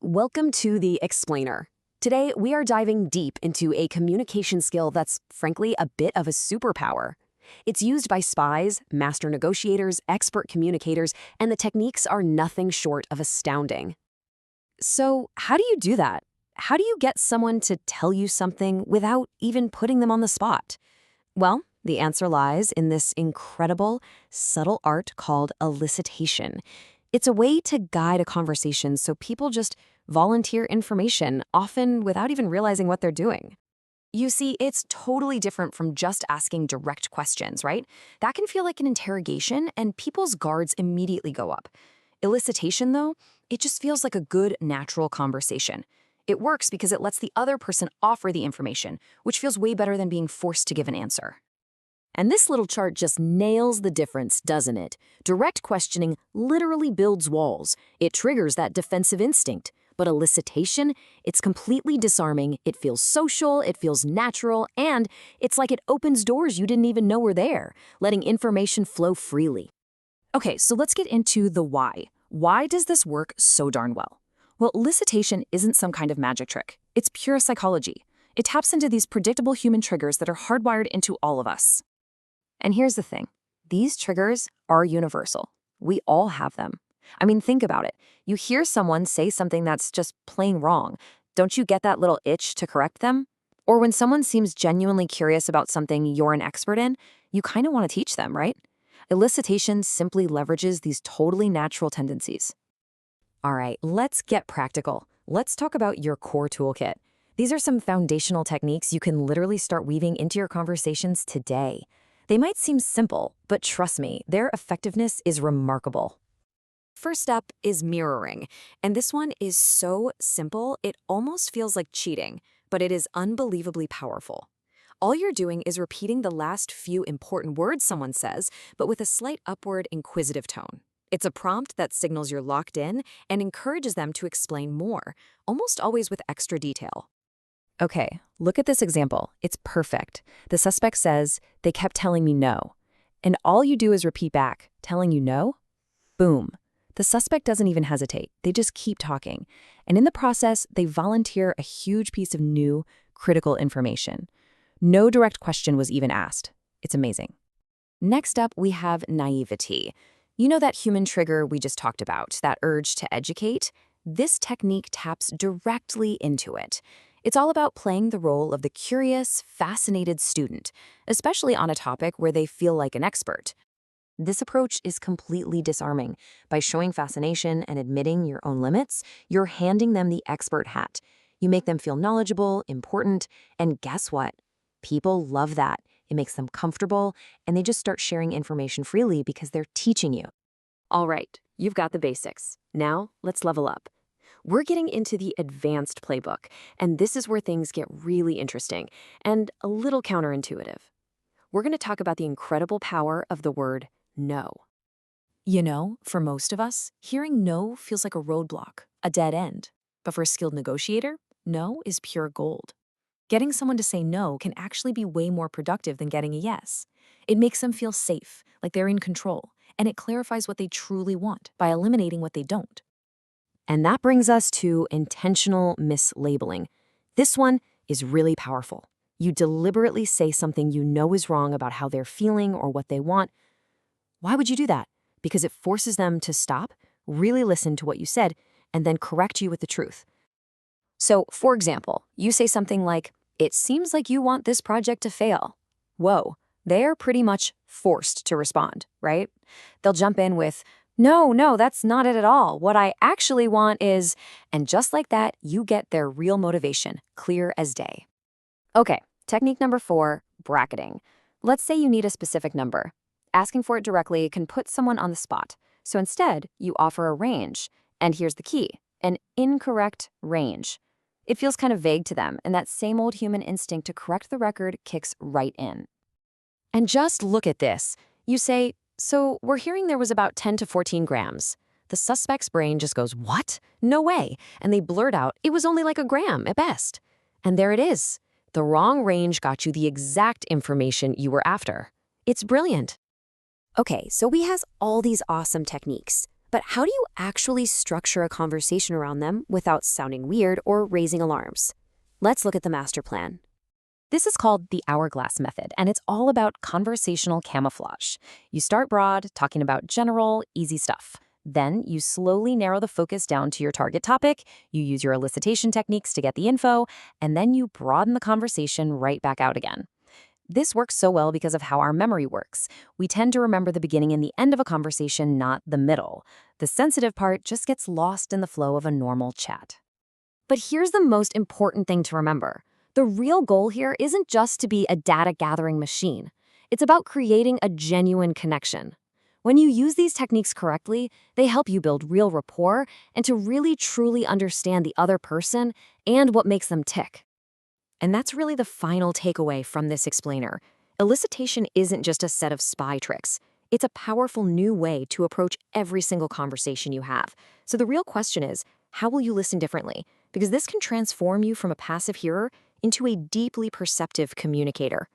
Welcome to The Explainer. Today, we are diving deep into a communication skill that's, frankly, a bit of a superpower. It's used by spies, master negotiators, expert communicators, and the techniques are nothing short of astounding. So, how do you do that? How do you get someone to tell you something without even putting them on the spot? Well, the answer lies in this incredible, subtle art called elicitation. It's a way to guide a conversation so people just volunteer information, often without even realizing what they're doing. You see, it's totally different from just asking direct questions, right? That can feel like an interrogation, and people's guards immediately go up. Elicitation, though, it just feels like a good, natural conversation. It works because it lets the other person offer the information, which feels way better than being forced to give an answer. And this little chart just nails the difference, doesn't it? Direct questioning literally builds walls. It triggers that defensive instinct. But elicitation, it's completely disarming. It feels social, it feels natural, and it's like it opens doors you didn't even know were there, letting information flow freely. Okay, so let's get into the why. Why does this work so darn well? Well, elicitation isn't some kind of magic trick. It's pure psychology. It taps into these predictable human triggers that are hardwired into all of us. And here's the thing. These triggers are universal. We all have them. I mean, think about it. You hear someone say something that's just plain wrong. Don't you get that little itch to correct them? Or when someone seems genuinely curious about something you're an expert in, you kind of want to teach them, right? Elicitation simply leverages these totally natural tendencies. All right, let's get practical. Let's talk about your core toolkit. These are some foundational techniques you can literally start weaving into your conversations today. They might seem simple, but trust me, their effectiveness is remarkable. First up is mirroring, and this one is so simple it almost feels like cheating, but it is unbelievably powerful. All you're doing is repeating the last few important words someone says, but with a slight upward inquisitive tone. It's a prompt that signals you're locked in and encourages them to explain more, almost always with extra detail. Okay, look at this example. It's perfect. The suspect says, "They kept telling me no." And all you do is repeat back, "Telling you no?" Boom. The suspect doesn't even hesitate. They just keep talking. And in the process, they volunteer a huge piece of new, critical information. No direct question was even asked. It's amazing. Next up, we have naivety. You know that human trigger we just talked about, that urge to educate? This technique taps directly into it. It's all about playing the role of the curious, fascinated student, especially on a topic where they feel like an expert. This approach is completely disarming. By showing fascination and admitting your own limits, you're handing them the expert hat. You make them feel knowledgeable, important, and guess what? People love that. It makes them comfortable, and they just start sharing information freely because they're teaching you. All right, you've got the basics. Now, let's level up. We're getting into the advanced playbook, and this is where things get really interesting and a little counterintuitive. We're going to talk about the incredible power of the word no. You know, for most of us, hearing no feels like a roadblock, a dead end. But for a skilled negotiator, no is pure gold. Getting someone to say no can actually be way more productive than getting a yes. It makes them feel safe, like they're in control, and it clarifies what they truly want by eliminating what they don't. And that brings us to intentional mislabeling. This one is really powerful. You deliberately say something you know is wrong about how they're feeling or what they want. Why would you do that? Because it forces them to stop, really listen to what you said, and then correct you with the truth. So, for example, you say something like, "It seems like you want this project to fail." Whoa, they're pretty much forced to respond, right? They'll jump in with, No, that's not it at all. What I actually want is," and just like that, you get their real motivation, clear as day. Okay, technique number 4, bracketing. Let's say you need a specific number. Asking for it directly can put someone on the spot. So instead, you offer a range. And here's the key, an incorrect range. It feels kind of vague to them, and that same old human instinct to correct the record kicks right in. And just look at this. You say, "So we're hearing there was about 10 to 14 grams. The suspect's brain just goes, "What? No way." And they blurt out, "It was only like a gram at best." And there it is. The wrong range got you the exact information you were after. It's brilliant. Okay, so we has all these awesome techniques. But how do you actually structure a conversation around them without sounding weird or raising alarms? Let's look at the master plan. This is called the hourglass method, and it's all about conversational camouflage. You start broad, talking about general, easy stuff. Then you slowly narrow the focus down to your target topic, you use your elicitation techniques to get the info, and then you broaden the conversation right back out again. This works so well because of how our memory works. We tend to remember the beginning and the end of a conversation, not the middle. The sensitive part just gets lost in the flow of a normal chat. But here's the most important thing to remember. The real goal here isn't just to be a data gathering machine. It's about creating a genuine connection. When you use these techniques correctly, they help you build real rapport and to really truly understand the other person and what makes them tick. And that's really the final takeaway from this explainer. Elicitation isn't just a set of spy tricks. It's a powerful new way to approach every single conversation you have. So the real question is, how will you listen differently? Because this can transform you from a passive hearer into a deeply perceptive communicator.